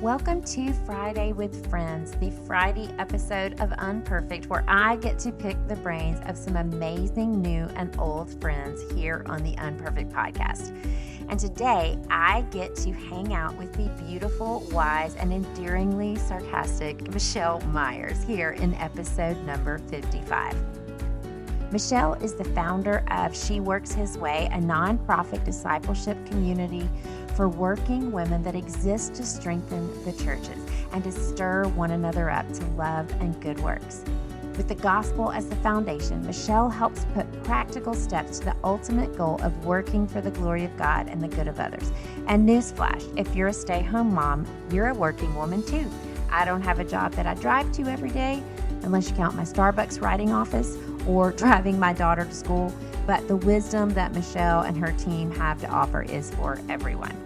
Welcome to Friday with Friends, the Friday episode of Unperfect, where I get to pick the brains of some amazing new and old friends here on the Unperfect podcast. And today I get to hang out with the beautiful, wise, and endearingly sarcastic Michelle Myers here in episode number 55. Michelle is the founder of She Works His Way, a nonprofit discipleship community for working women that exists to strengthen the churches and to stir one another up to love and good works. With the gospel as the foundation, Michelle helps put practical steps to the ultimate goal of working for the glory of God and the good of others. And newsflash, if you're a stay-home mom, you're a working woman too. I don't have a job that I drive to every day, unless you count my Starbucks writing office or driving my daughter to school, but the wisdom that Michelle and her team have to offer is for everyone.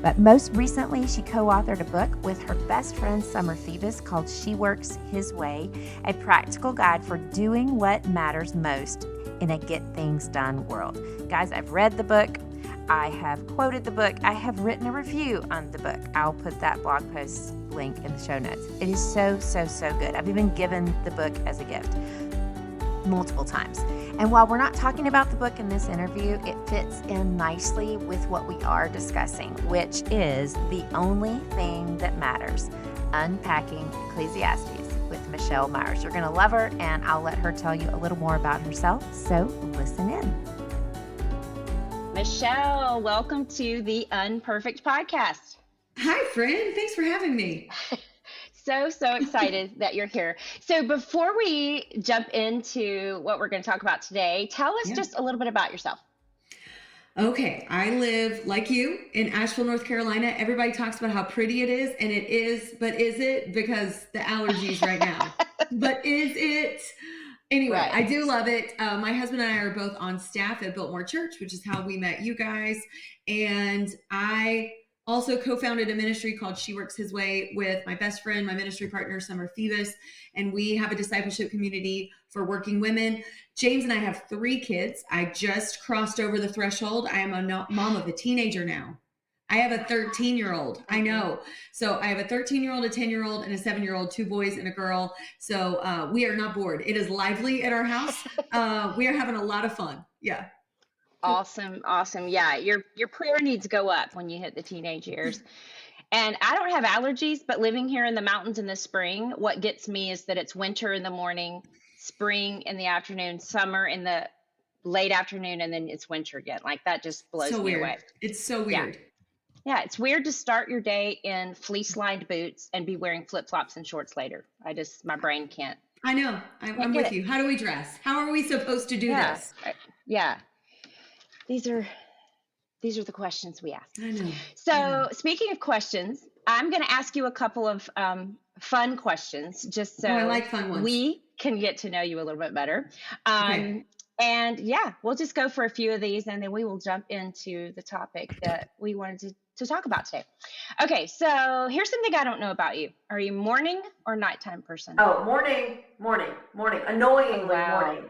But most recently, she co-authored a book with her best friend, Summer Phoebus, called She Works His Way, a practical guide for doing what matters most in a get things done world. Guys, I've read the book. I have quoted the book. I have written a review on the book. I'll put that blog post link in the show notes. It is so good. I've even given the book as a gift multiple times. And while we're not talking about the book in this interview, it fits in nicely with what we are discussing, which is the only thing that matters, Unpacking Ecclesiastes with Michelle Myers. You're going to love her, and I'll let her tell you a little more about herself, so listen in. Michelle, welcome to the Unperfect podcast. Hi, friend. Thanks for having me. So excited that you're here. So before we jump into what we're going to talk about today, tell us just a little bit about yourself. Okay. I live, like you, in Asheville, North Carolina. Everybody talks about how pretty it is, and it is, but is it? Because the allergies right now. But is it? Anyway, right. I do love it. My husband and I are both on staff at Biltmore Church, which is how we met you guys. And I also co-founded a ministry called She Works His Way with my best friend, my ministry partner, Summer Phoebus, and we have a discipleship community for working women. James and I have 3 kids. I just crossed over the threshold. I am a mom of a teenager now. I have a 13-year-old. I know. So I have a 13-year-old, a 10-year-old, and a 7-year-old, 2 boys and a girl. So we are not bored. It is lively at our house. We are having a lot of fun. Yeah. Awesome. Yeah, your prayer needs to go up when you hit the teenage years. And I don't have allergies, but living here in the mountains in the spring, what gets me is that it's winter in the morning, spring in the afternoon, summer in the late afternoon, and then it's winter again. Like that just blows me away. It's so weird. Yeah, it's weird to start your day in fleece-lined boots and be wearing flip-flops and shorts later. My brain can't. I know. I'm with you. How do we dress? How are we supposed to do this? Yeah. These are the questions we ask. I know. So speaking of questions, I'm going to ask you a couple of fun questions, just so I like fun ones. We can get to know you a little bit better. Okay. And we'll just go for a few of these, and then we will jump into the topic that we wanted to talk about today. Okay, so here's something I don't know about you. Are you morning or nighttime person? Oh, morning. Annoyingly morning.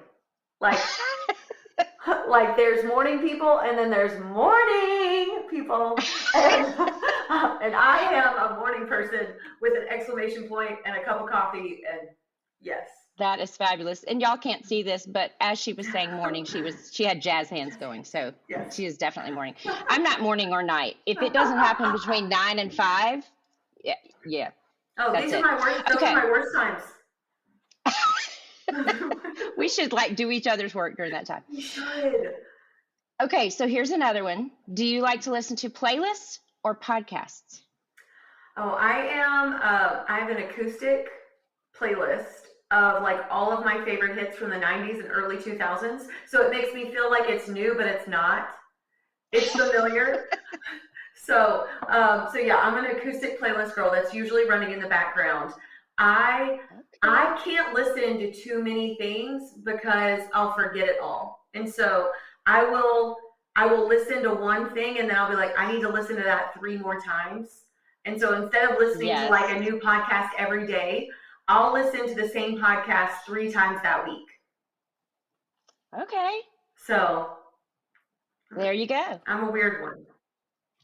Like there's morning people, and then there's morning people. And I am a morning person with an exclamation point and a cup of coffee, and yes. That is fabulous. And y'all can't see this, but as she was saying morning, she had jazz hands going. So yes. She is definitely morning. I'm not morning or night. If it doesn't happen between 9 and 5, yeah. Oh, those are my worst times. We should do each other's work during that time. We should. Okay, so here's another one. Do you like to listen to playlists or podcasts? Oh, I have an acoustic playlist of all of my favorite hits from the 90s and early 2000s. So it makes me feel like it's new, but it's not. It's familiar. So yeah, I'm an acoustic playlist girl that's usually running in the background. I can't listen to too many things because I'll forget it all. And so I will listen to one thing, and then I'll be like, I need to listen to that 3 more times. And so instead of listening to a new podcast every day, I'll listen to the same podcast 3 times that week. Okay. So there you go. I'm a weird one.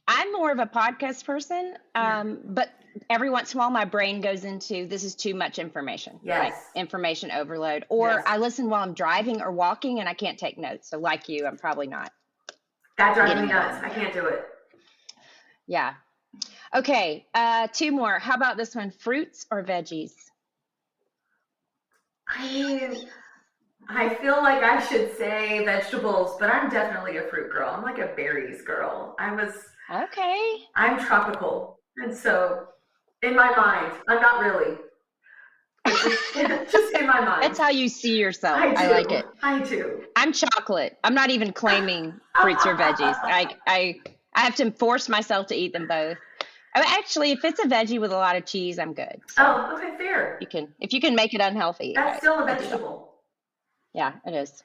I'm more of a podcast person, but every once in a while my brain goes into this is too much information, like Yes. information overload. Or Yes. I listen while I'm driving or walking and I can't take notes. So like you, I'm probably not. That drives me Getting it nuts. all. I can't do it. Yeah. Okay. 2 more. How about this one? Fruits or veggies? I mean, I feel like I should say vegetables, but I'm definitely a fruit girl. I'm like a berries girl. Okay. I'm tropical. And so in my mind, I'm not really. It's just in my mind. That's how you see yourself. I do. I like it. I do. I'm chocolate. I'm not even claiming fruits or veggies. I have to force myself to eat them both. Actually, if it's a veggie with a lot of cheese, I'm good. So Oh, okay, fair. if you can make it unhealthy. That's still a I do that. vegetable. Yeah, it is.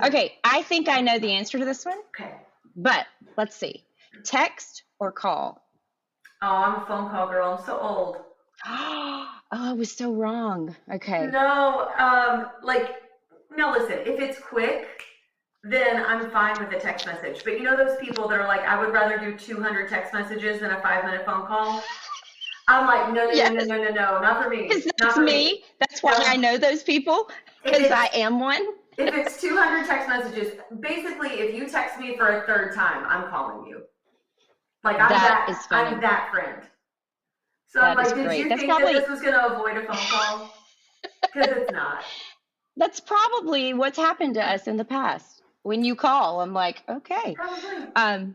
Okay, I think I know the answer to this one, Okay. but let's see. Text or call? Oh, I'm a phone call girl. I'm so old. Oh, I was so wrong. Okay. No, no, listen, if it's quick, then I'm fine with a text message. But you know those people that are like, I would rather do 200 text messages than a 5-minute phone call? I'm like, no, not for me. Because Not that's for me. That's why No. I know those people, because I am one. If it's 200 text messages, basically, if you text me for a third time, I'm calling you. Like, I'm that friend. So That I'm like, is did great. you That's think probably- that this was going to avoid a phone call? Because it's not. That's probably what's happened to us in the past. When you call, I'm like, okay. Probably.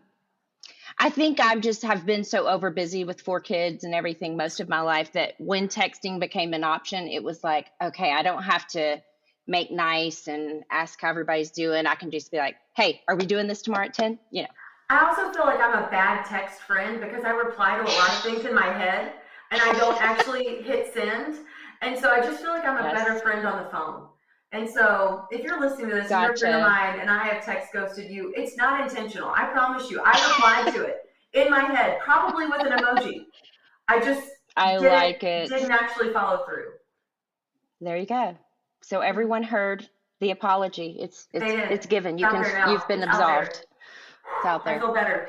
I think have been so over busy with 4 kids and everything most of my life that when texting became an option, it was like, okay, I don't have to make nice and ask how everybody's doing. I can just be like, hey, are we doing this tomorrow at 10? You know. I also feel like I'm a bad text friend because I reply to a lot of things in my head and I don't actually hit send. And so I just feel like I'm a better friend on the phone. And so if you're listening to this and you're a friend of mine and I have text ghosted you, it's not intentional. I promise you. I replied to it in my head, probably with an emoji. I didn't actually follow through. There you go. So everyone heard the apology. It's given. You've been absolved. It's out there. I feel better.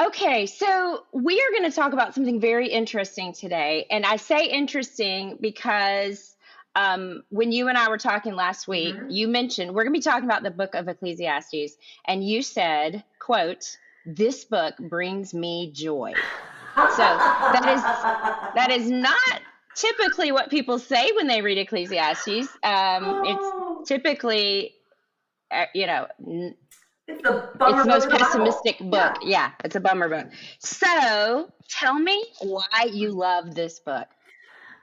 Okay, so we are going to talk about something very interesting today. And I say interesting because when you and I were talking last week, you mentioned we're going to be talking about the book of Ecclesiastes. And you said, quote, "This book brings me joy." So that is not typically what people say when they read Ecclesiastes. It's typically, it's the most pessimistic book. Yeah, it's a bummer book. So tell me why you love this book.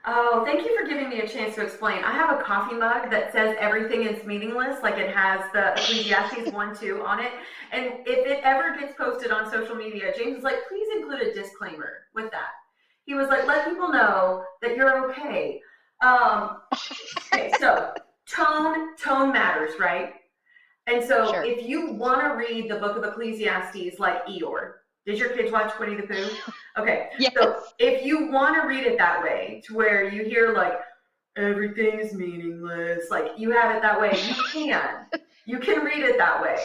Oh, thank you for giving me a chance to explain. I have a coffee mug that says everything is meaningless, like it has the Ecclesiastes 1-2 on it. And if it ever gets posted on social media, James was like, please include a disclaimer with that. He was like, let people know that you're okay. Okay, so tone matters, right? And so if you want to read the book of Ecclesiastes like Eeyore, did your kids watch Winnie the Pooh? Okay. Yes. So if you want to read it that way, to where you hear like, everything is meaningless, like you have it that way, you can read it that way.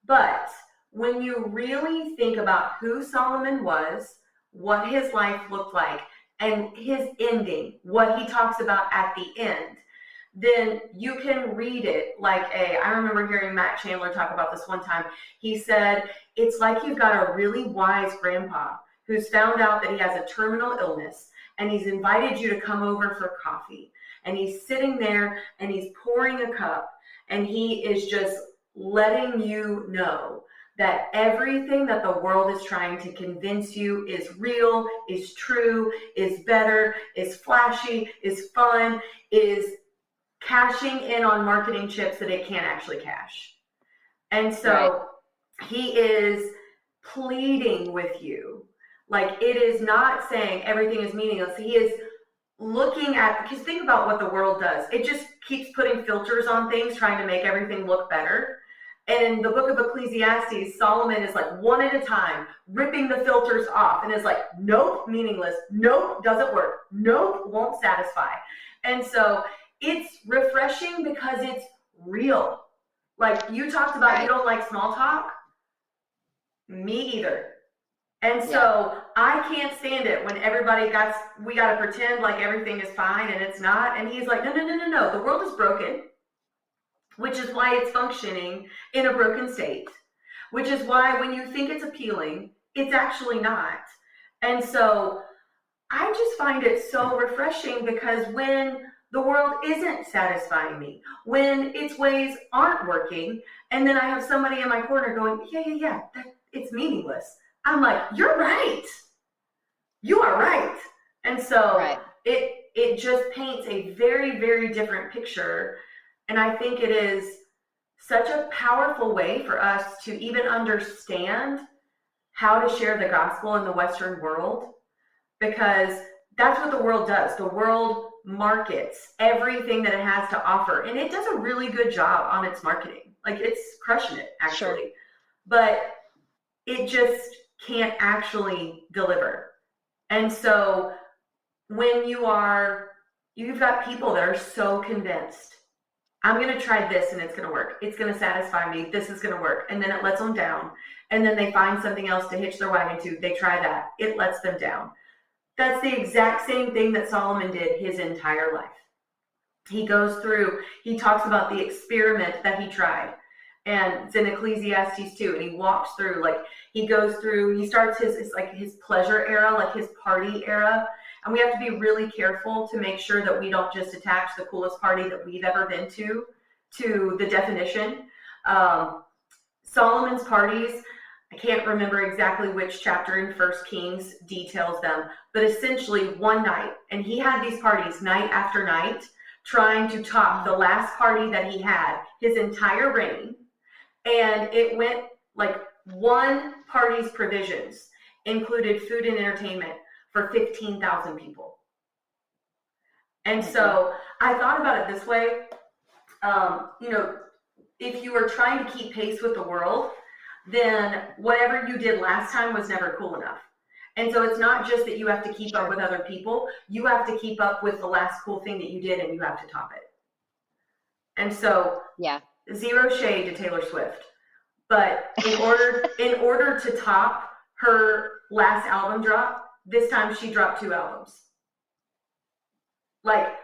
But when you really think about who Solomon was, what his life looked like, and his ending, what he talks about at the end, then you can read it like I remember hearing Matt Chandler talk about this one time. He said, it's like you've got a really wise grandpa who's found out that he has a terminal illness and he's invited you to come over for coffee. And he's sitting there and he's pouring a cup and he is just letting you know that everything that the world is trying to convince you is real, is true, is better, is flashy, is fun, is cashing in on marketing chips that it can't actually cash. And so he is pleading with you. Like, it is not saying everything is meaningless. He is looking at, because think about what the world does. It just keeps putting filters on things, trying to make everything look better. And in the book of Ecclesiastes, Solomon is like one at a time, ripping the filters off and is like, nope, meaningless. Nope, doesn't work. Nope, won't satisfy. And so it's refreshing because it's real. Like you talked about, you don't like small talk. Me either. And so I can't stand it when we got to pretend like everything is fine and it's not. And he's like, no. The world is broken, which is why it's functioning in a broken state, which is why when you think it's appealing, it's actually not. And so I just find it so refreshing, because when the world isn't satisfying me, when its ways aren't working, and then I have somebody in my corner going, yeah, it's meaningless, I'm like, you're right. You are right. And so it just paints a very, very different picture. And I think it is such a powerful way for us to even understand how to share the gospel in the Western world, because that's what the world does. The world markets everything that it has to offer, and it does a really good job on its marketing. Like, it's crushing it, actually. Sure. But it just can't actually deliver. And so when you've got people that are so convinced, I'm going to try this and it's going to work. It's going to satisfy me. This is going to work. And then it lets them down. And then they find something else to hitch their wagon to. They try that. It lets them down. That's the exact same thing that Solomon did his entire life. He talks about the experiment that he tried. And it's in Ecclesiastes 2. And he walks through, he starts his pleasure era, like his party era. And we have to be really careful to make sure that we don't just attach the coolest party that we've ever been to the definition. Solomon's parties, I can't remember exactly which chapter in 1 Kings details them, but essentially one night, and he had these parties night after night, trying to top the last party that he had his entire reign. And it went like one party's provisions included food and entertainment for 15,000 people. And so I thought about it this way. If you were trying to keep pace with the world, then whatever you did last time was never cool enough. And so it's not just that you have to keep up with other people. You have to keep up with the last cool thing that you did, and you have to top it. And so zero shade to Taylor Swift. But in order to top her last album drop, this time she dropped 2 albums. I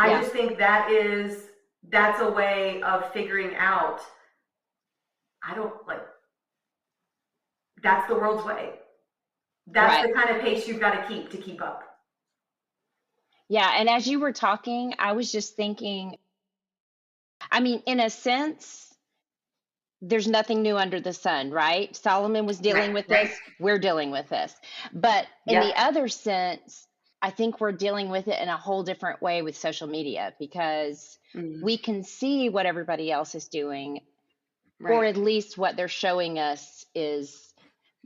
just think that's a way of figuring out, that's the world's way. That's the kind of pace you've got to keep up. Yeah. And as you were talking, I was just thinking, in a sense, there's nothing new under the sun, right? Solomon was dealing with this. We're dealing with this. But in the other sense, I think we're dealing with it in a whole different way with social media, because we can see what everybody else is doing, or at least what they're showing us is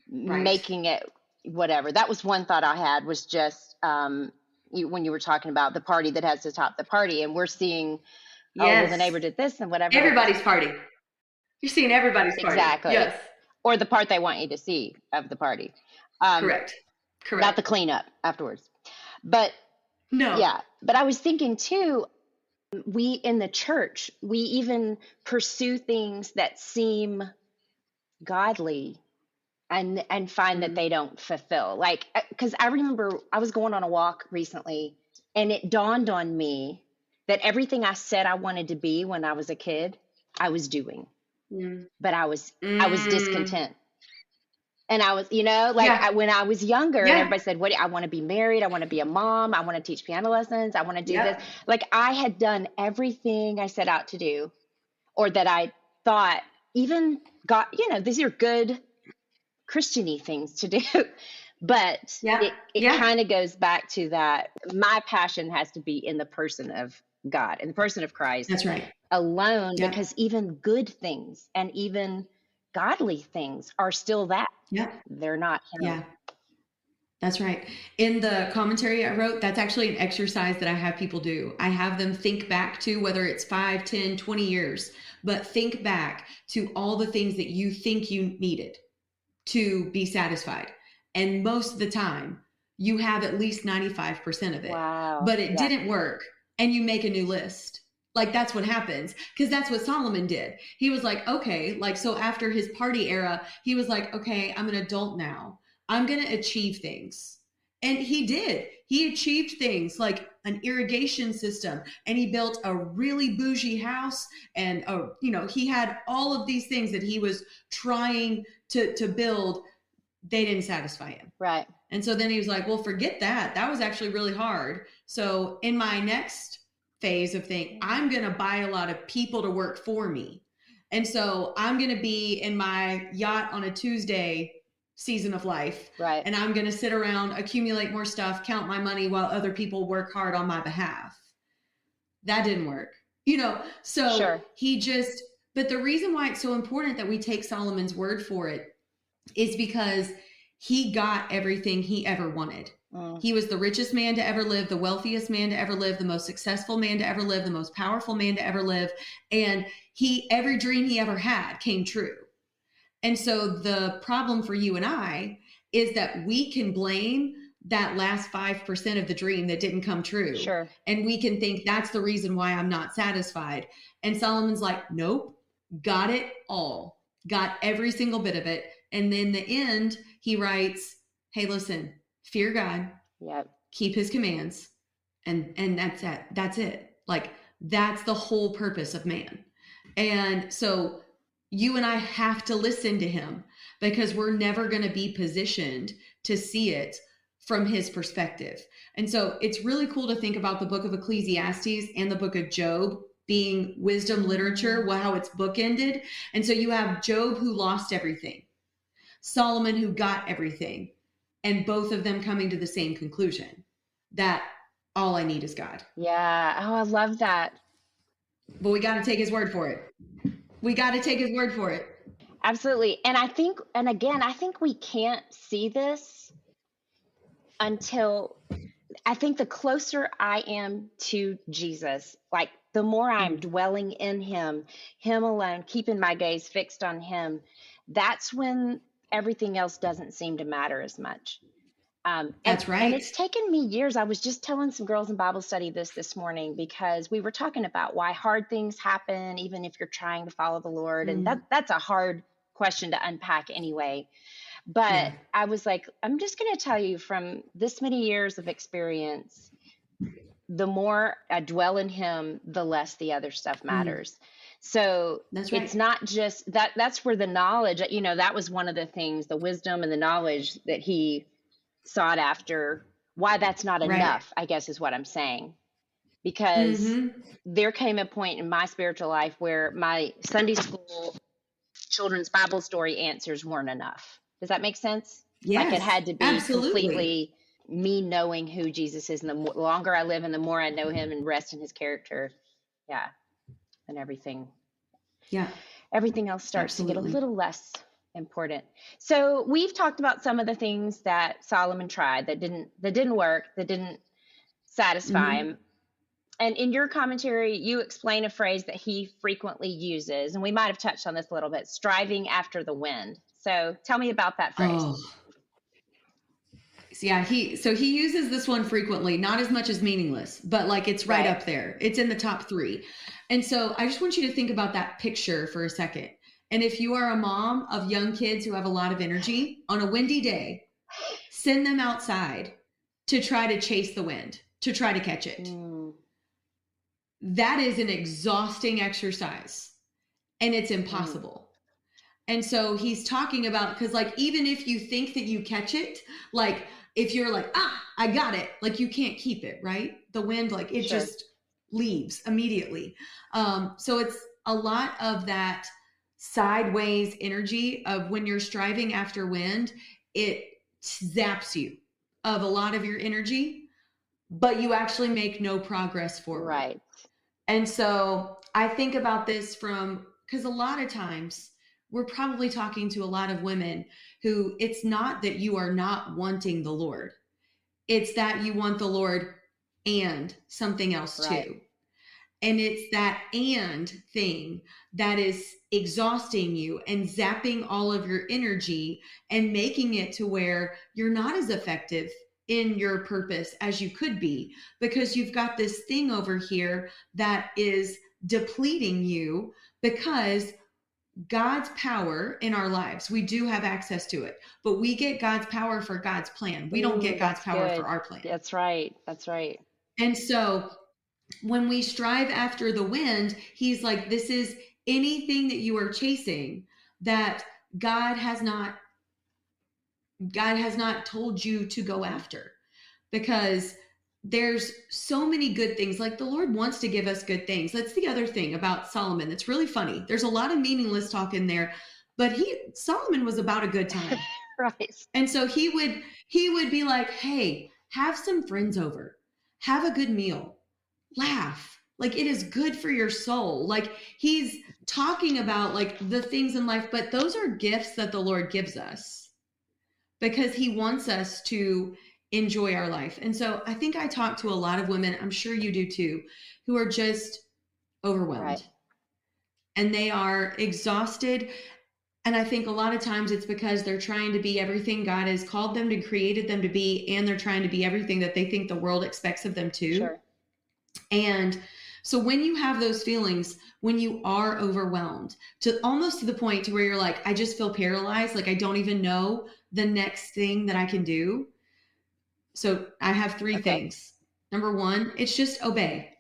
making it whatever. That was one thought I had, was just when you were talking about the party that has to top the party, and we're seeing, the neighbor did this and whatever. Everybody's party. You're seeing everybody's party. Exactly. Yes. Or the part they want you to see of the party. Correct. Not the cleanup afterwards. But but I was thinking too, we in the church, we even pursue things that seem godly and find that they don't fulfill. Because I remember I was going on a walk recently, and it dawned on me that everything I said I wanted to be when I was a kid, I was doing. But I was discontent. And I was, when I was younger, and everybody said, I want to be married. I want to be a mom. I want to teach piano lessons. I want to do this. I had done everything I set out to do, or that I thought even got, these are good Christian-y things to do. But it kind of goes back to that. My passion has to be in the person of God, in the person of Christ. That's right. Alone, because even good things and even godly things are still that. They're not him. Yeah. That's right. In the commentary I wrote, that's actually an exercise that I have people do. I have them think back to, whether it's 5, 10, 20 years, but think back to all the things that you think you needed to be satisfied. And most of the time you have at least 95% of it. Wow. But it didn't work. And you make a new list. Like, that's what happens, because that's what Solomon did. He was like, okay, like, so after his party era, he was like, okay, I'm an adult now. I'm going to achieve things. And he did. He achieved things like an irrigation system, and he built a really bougie house. And, he had all of these things that he was trying to build. They didn't satisfy him. Right. And so then he was like, well, forget that. That was actually really hard. So in my next phase of thing, I'm going to buy a lot of people to work for me. And so I'm going to be in my yacht on a Tuesday season of life. Right. And I'm going to sit around, accumulate more stuff, count my money while other people work hard on my behalf. That didn't work, so Sure. But the reason why it's so important that we take Solomon's word for it is because he got everything he ever wanted. He was the richest man to ever live, the wealthiest man to ever live, the most successful man to ever live, the most powerful man to ever live. And every dream he ever had came true. And so the problem for you and I is that we can blame that last 5% of the dream that didn't come true. Sure. And we can think that's the reason why I'm not satisfied. And Solomon's like, nope, got it all, got every single bit of it. And then the end, he writes, hey, listen, fear God, yep, keep his commands. And that's it. That's it. Like, that's the whole purpose of man. And so you and I have to listen to him, because we're never going to be positioned to see it from his perspective. And so it's really cool to think about the book of Ecclesiastes and the book of Job being wisdom literature, how it's bookended. And so you have Job, who lost everything, Solomon, who got everything, and both of them coming to the same conclusion, that all I need is God. Yeah. Oh, I love that. But we got to take his word for it. We got to take his word for it. Absolutely. And I think we can't see this until, I think the closer I am to Jesus, like the more I'm dwelling in him alone, keeping my gaze fixed on him, that's when everything else doesn't seem to matter as much. That's right. And it's taken me years. I was just telling some girls in Bible study this morning, because we were talking about why hard things happen, even if you're trying to follow the Lord. And that's a hard question to unpack anyway. But I was like, I'm just going to tell you, from this many years of experience, the more I dwell in him, the less the other stuff matters. So that's right. It's not just that. That's where the knowledge, that was one of the things, the wisdom and the knowledge that he sought after. Why that's not enough, I guess, is what I'm saying. Because there came a point in my spiritual life where my Sunday school children's Bible story answers weren't enough. Does that make sense? Yes, like, it had to be absolutely. Completely me knowing who Jesus is, and the longer I live and the more I know him and rest in his character, and everything else starts to get a little less important. So we've talked about some of the things that Solomon tried that didn't work, that didn't satisfy him. And in your commentary, you explain a phrase that he frequently uses, and we might have touched on this a little bit: striving after the wind. So tell me about that phrase. Yeah, he uses this one frequently, not as much as meaningless, but like it's right up there. It's in the top 3. And so I just want you to think about that picture for a second. And if you are a mom of young kids who have a lot of energy, on a windy day, send them outside to try to chase the wind, to try to catch it. That is an exhausting exercise, and it's impossible. And so he's talking about, because like, even if you think that you catch it, like if you're like, I got it, like you can't keep it, right? The wind, like it just leaves immediately. So it's a lot of that sideways energy of when you're striving after wind, it zaps you of a lot of your energy, but you actually make no progress forward. Right. And so I think about this because a lot of times we're probably talking to a lot of women who, it's not that you are not wanting the Lord. It's that you want the Lord and something else too. And it's that and thing that is exhausting you and zapping all of your energy and making it to where you're not as effective in your purpose as you could be, because you've got this thing over here that is depleting you, because God's power in our lives, we do have access to it, but we get God's power for God's plan. We don't get God's power for our plan. That's right. That's right. And so when we strive after the wind, he's like, this is anything that you are chasing that God has not told you to go after, because there's so many good things. Like, the Lord wants to give us good things. That's the other thing about Solomon. It's really funny. There's a lot of meaningless talk in there, but Solomon was about a good time. Right. And so he would be like, hey, have some friends over, have a good meal, laugh. Like, it is good for your soul. Like, he's talking about like the things in life, but those are gifts that the Lord gives us because he wants us to enjoy our life. And so I think I talk to a lot of women, I'm sure you do too, who are just overwhelmed. Right. And they are exhausted. And I think a lot of times it's because they're trying to be everything God has called them to, created them to be, and they're trying to be everything that they think the world expects of them to. Sure. And so when you have those feelings, when you are overwhelmed, to almost to the point to where you're like, I just feel paralyzed, like I don't even know the next thing that I can do. So I have three things. Number one, it's just obey.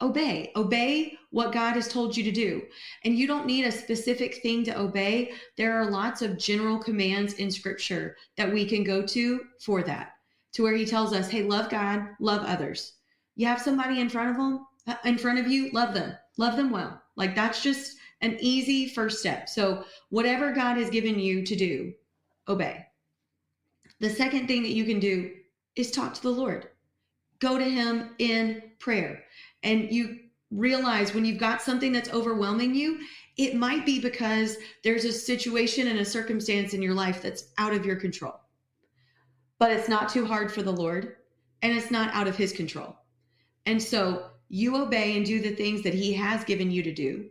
Obey what God has told you to do. And you don't need a specific thing to obey. There are lots of general commands in scripture that we can go to for that, to where he tells us, hey, love God, love others. You have somebody in front of you, love them well. Like, that's just an easy first step. So whatever God has given you to do, obey. The second thing that you can do is talk to the Lord. Go to him in prayer. And you realize when you've got something that's overwhelming you, it might be because there's a situation and a circumstance in your life that's out of your control. But it's not too hard for the Lord, and it's not out of his control. And so you obey and do the things that he has given you to do.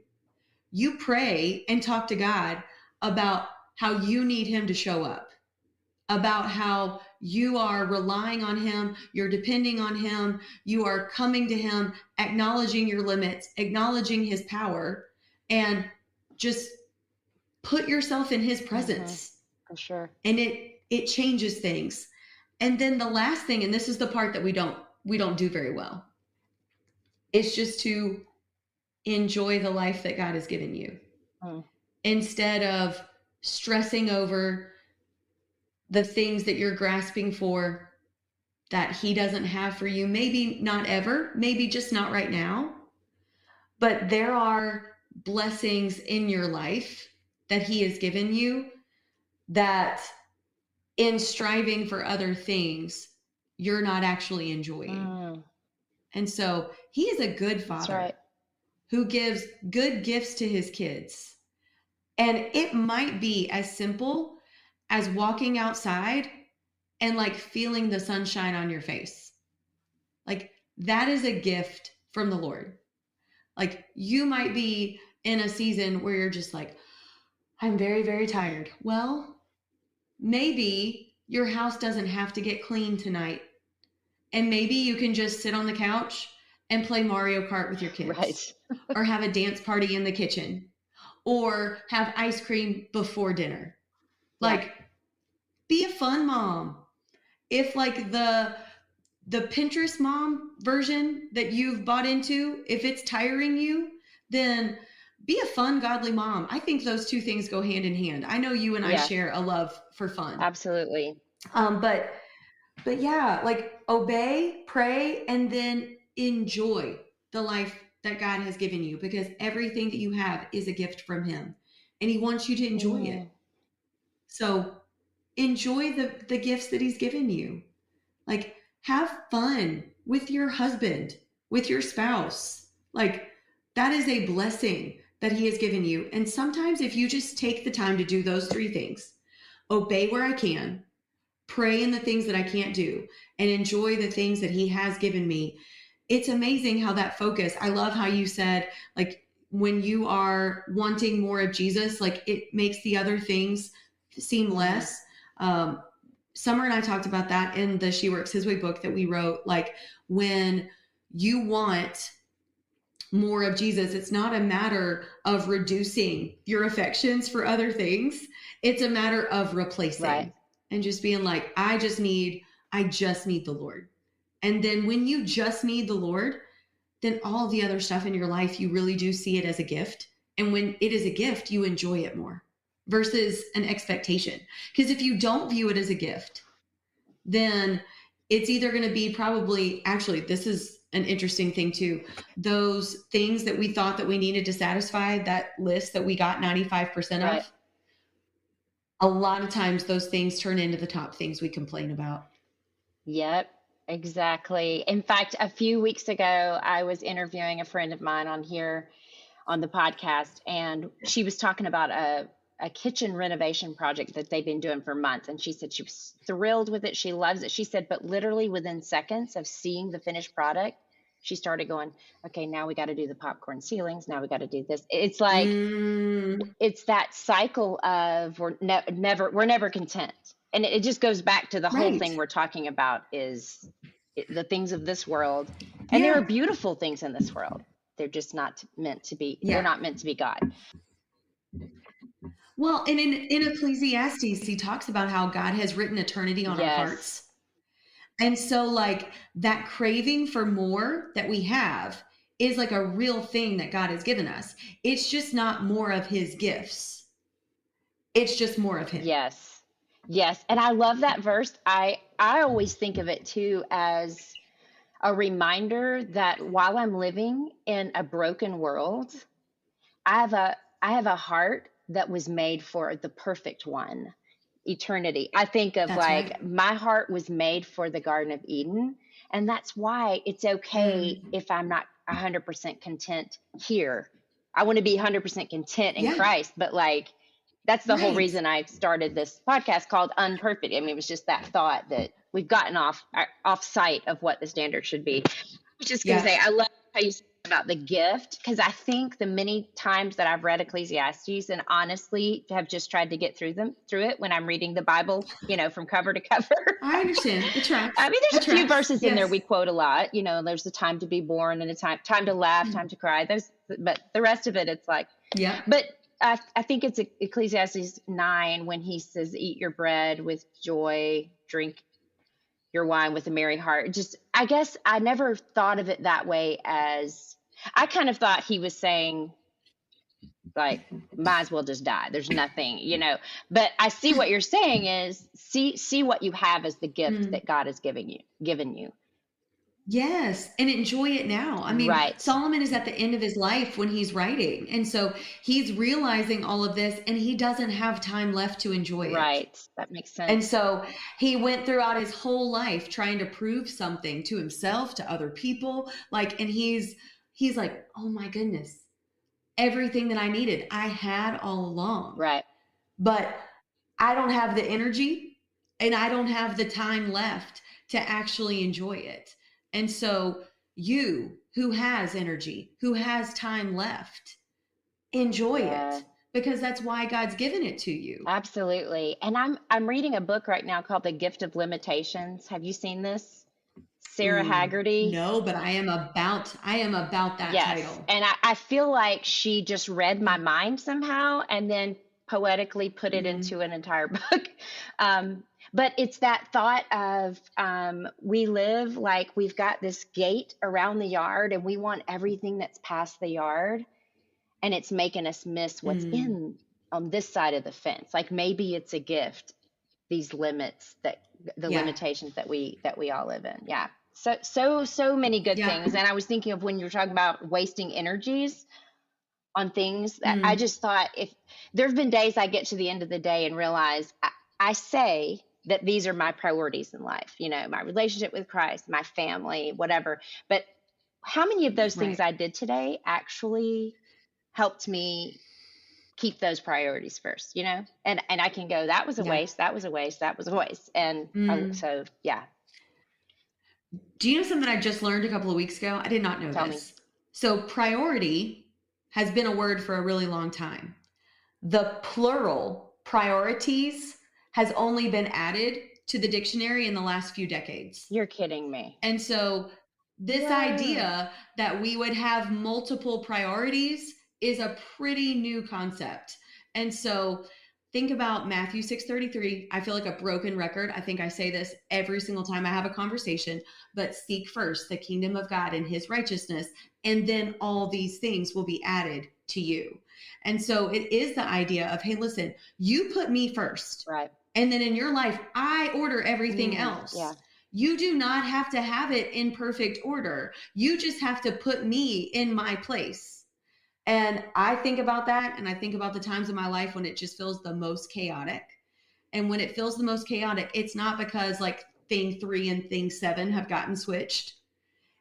You pray and talk to God about how you need him to show up, about how you are relying on him, you're depending on him, you are coming to him, acknowledging your limits, acknowledging his power, and just put yourself in his presence. For sure. And it changes things. And then the last thing, and this is the part that we don't do very well, is just to enjoy the life that God has given you. Instead of stressing over the things that you're grasping for that he doesn't have for you. Maybe not ever, maybe just not right now. But there are blessings in your life that he has given you that in striving for other things, you're not actually enjoying. And so he is a good father who gives good gifts to his kids. And it might be as simple as walking outside and like feeling the sunshine on your face. Like, that is a gift from the Lord. Like, you might be in a season where you're just like, I'm very, very tired. Well, maybe your house doesn't have to get clean tonight. And maybe you can just sit on the couch and play Mario Kart with your kids. Right. Or have a dance party in the kitchen. Or have ice cream before dinner. Like, be a fun mom. If like the Pinterest mom version that you've bought into, if it's tiring you, then be a fun, godly mom. I think those two things go hand in hand. I know you and I share a love for fun. Absolutely. But yeah, like, obey, pray, and then enjoy the life that God has given you, because everything that you have is a gift from him, and he wants you to enjoy it. So enjoy the gifts that he's given you. Like, have fun with your husband, with your spouse. Like, that is a blessing that he has given you. And sometimes if you just take the time to do those three things, obey where I can, pray in the things that I can't do, and enjoy the things that he has given me, it's amazing how that focus, I love how you said, like, when you are wanting more of Jesus, like, it makes the other things seem less. Summer and I talked about that in the She Works His Way book that we wrote. Like, when you want more of Jesus, it's not a matter of reducing your affections for other things. It's a matter of replacing and just being like, I just need the Lord. And then when you just need the Lord, then all the other stuff in your life, you really do see it as a gift. And when it is a gift, you enjoy it more versus an expectation. Because if you don't view it as a gift, then it's either going to be actually, this is an interesting thing too. Those things that we thought that we needed to satisfy that list that we got 95% of, a lot of times those things turn into the top things we complain about. Yep, exactly. In fact, a few weeks ago, I was interviewing a friend of mine on here on the podcast, and she was talking about a kitchen renovation project that they've been doing for months. And she said she was thrilled with it. She loves it. She said, but literally within seconds of seeing the finished product, she started going, okay, now we got to do the popcorn ceilings. Now we got to do this. It's like, it's that cycle of we're never content. And it just goes back to the whole thing we're talking about is the things of this world. And there are beautiful things in this world. They're just not meant to be, they're not meant to be God. Well, and in Ecclesiastes, he talks about how God has written eternity on our hearts. And so like that craving for more that we have is like a real thing that God has given us. It's just not more of his gifts. It's just more of him. Yes. Yes. And I love that verse. I always think of it too as a reminder that while I'm living in a broken world, I have a heart that was made for the perfect one, eternity. I think of my heart was made for the Garden of Eden. And that's why it's okay if I'm not 100% content here. I want to be 100% content in Christ, but like, that's the whole reason I started this podcast called Unperfect. I mean, it was just that thought that we've gotten off sight of what the standard should be. I was just going to say, I love how you said about the gift, because I think the many times that I've read Ecclesiastes and honestly have just tried to get through it when I'm reading the Bible, from cover to cover. I understand. It tracks. I mean, there's a few verses in there we quote a lot. There's a time to be born and a time to laugh, time to cry. But the rest of it, it's like, But I think it's Ecclesiastes 9 when he says, eat your bread with joy, drink your wine with a merry heart. Just, I guess I never thought of it that way I kind of thought he was saying, like, might as well just die. There's nothing, but I see what you're saying is see what you have as the gift that God has given you. Yes. And enjoy it now. I mean, Solomon is at the end of his life when he's writing. And so he's realizing all of this and he doesn't have time left to enjoy it. Right. That makes sense. And so he went throughout his whole life trying to prove something to himself, to other people. And he's like, oh my goodness, everything that I needed, I had all along. Right. But I don't have the energy and I don't have the time left to actually enjoy it. And so you who has energy, who has time left, enjoy it, because that's why God's given it to you. Absolutely. And I'm reading a book right now called The Gift of Limitations. Have you seen this? Sarah Haggerty. No, but I am about that title. And I feel like she just read my mind somehow and then poetically put it into an entire book. But it's that thought of we live like we've got this gate around the yard and we want everything that's past the yard. And it's making us miss what's in on this side of the fence. Like maybe it's a gift, these limits limitations that we all live in. Yeah. So many good things. And I was thinking of when you were talking about wasting energies on things that I just thought if there've been days I get to the end of the day and realize I say that these are my priorities in life, my relationship with Christ, my family, whatever. But how many of those things I did today actually helped me keep those priorities first, and I can go, that was a waste, that was a waste, that was a waste. And so, yeah. Do you know something I just learned a couple of weeks ago? I did not know Tell this. me. So priority has been a word for a really long time. The plural priorities has only been added to the dictionary in the last few decades. You're kidding me. And so this idea that we would have multiple priorities is a pretty new concept. And so think about Matthew 6:33. I feel like a broken record. I think I say this every single time I have a conversation, but seek first the kingdom of God and his righteousness, and then all these things will be added to you. And so it is the idea of, hey, listen, you put me first. Right. And then in your life, I order everything else. Yeah. You do not have to have it in perfect order. You just have to put me in my place. And I think about that, and I think about the times in my life when it just feels the most chaotic. And when it feels the most chaotic, it's not because like thing 3 and thing 7 have gotten switched.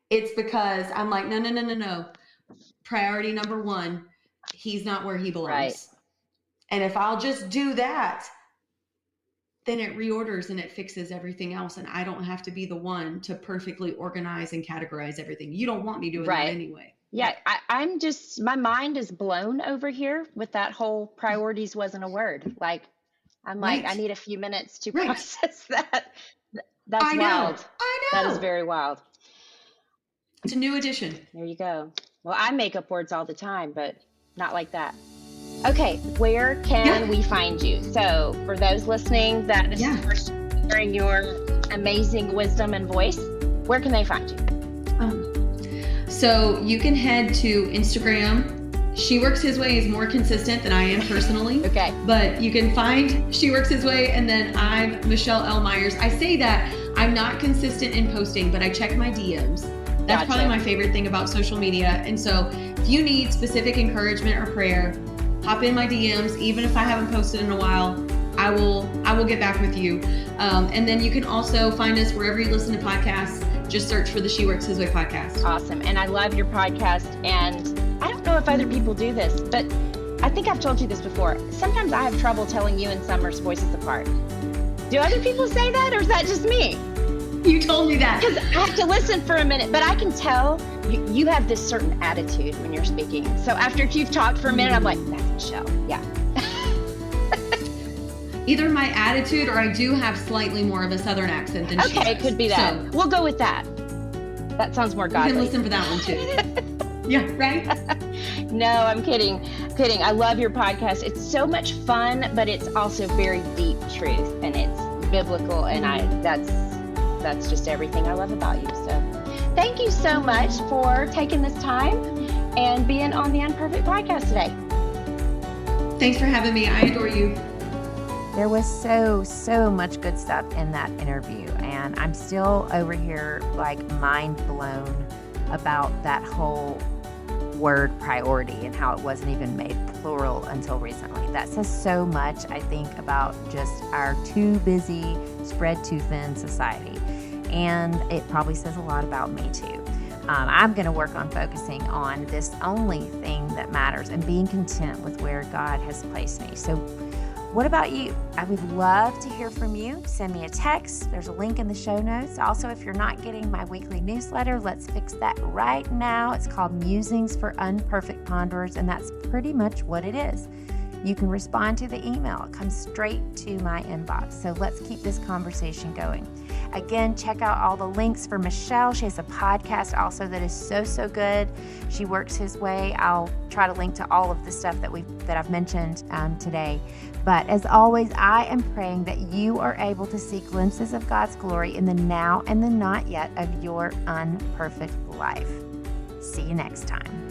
It's because I'm like, no. Priority number 1, he's not where he belongs. Right. And if I'll just do that, then it reorders and it fixes everything else. And I don't have to be the one to perfectly organize and categorize everything. You don't want me doing that anyway. Yeah, I'm just, my mind is blown over here with that whole priorities wasn't a word. Like, I'm like, I need a few minutes to process that. That's wild. I know. That is very wild. It's a new addition. There you go. Well, I make up words all the time, but not like that. Okay, where can we find you? So for those listening that this is first hearing your amazing wisdom and voice, where can they find you? So you can head to Instagram. She Works His Way is more consistent than I am personally. Okay. But you can find She Works His Way, and then I'm Michelle L. Myers. I say that I'm not consistent in posting, but I check my DMs. That's probably my favorite thing about social media. And so if you need specific encouragement or prayer, hop in my DMs. Even if I haven't posted in a while, I will get back with you. And then you can also find us wherever you listen to podcasts. Just search for the She Works His Way podcast. Awesome. And I love your podcast. And I don't know if other people do this, but I think I've told you this before. Sometimes I have trouble telling you and Summer's voices apart. Do other people say that, or is that just me? You told me that. Because I have to listen for a minute, but I can tell you have this certain attitude when you're speaking. So after you've talked for a minute, I'm like, that's Michelle. Yeah. Either my attitude or I do have slightly more of a Southern accent than she does. Okay, it could be that. So, we'll go with that. That sounds more godly. You can listen for that one too. Yeah, right? No, I'm kidding. I love your podcast. It's so much fun, but it's also very deep truth, and it's biblical, and that's just everything I love about you. So thank you so much for taking this time and being on the Unperfect podcast today. Thanks for having me. I adore you. There was so much good stuff in that interview, and I'm still over here like mind blown about that whole word priority and how it wasn't even made plural until recently. That says so much, I think, about just our too busy, spread too thin society, and it probably says a lot about me too. I'm going to work on focusing on this only thing that matters and being content with where God has placed me. So what about you? I would love to hear from you. Send me a text. There's a link in the show notes. Also, if you're not getting my weekly newsletter, let's fix that right now. It's called Musings for Unperfect Ponderers, and that's pretty much what it is. You can respond to the email. It comes straight to my inbox. So let's keep this conversation going. Again, check out all the links for Michelle. She has a podcast also that is so good. She Works His Way. I'll try to link to all of the stuff that I've mentioned today. But as always, I am praying that you are able to see glimpses of God's glory in the now and the not yet of your unperfect life. See you next time.